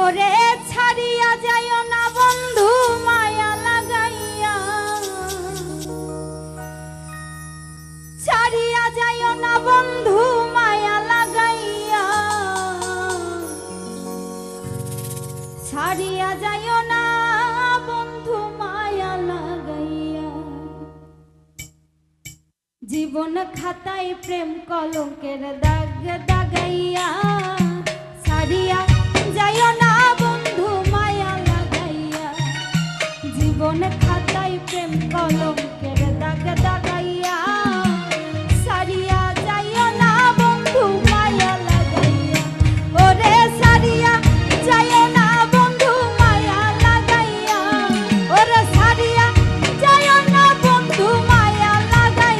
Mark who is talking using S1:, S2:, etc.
S1: ওরে ছাড়িয়া যাইও না বন্ধু মায়া লাগাইয়া, ছাড়িয়া যাইও না বন্ধু মায়া লাগাইয়া, ছাড়িয়া যাইও না বন্ধু মায়া লাগাইয়া। জীবন খাতায় প্রেম কলঙ্কের দাগ দাগাইয়া, ছাড়িয়া যাইও না বন্ধু মায়া লাগাইয়া। জীবন খাতায় প্রেম কলঙ্ক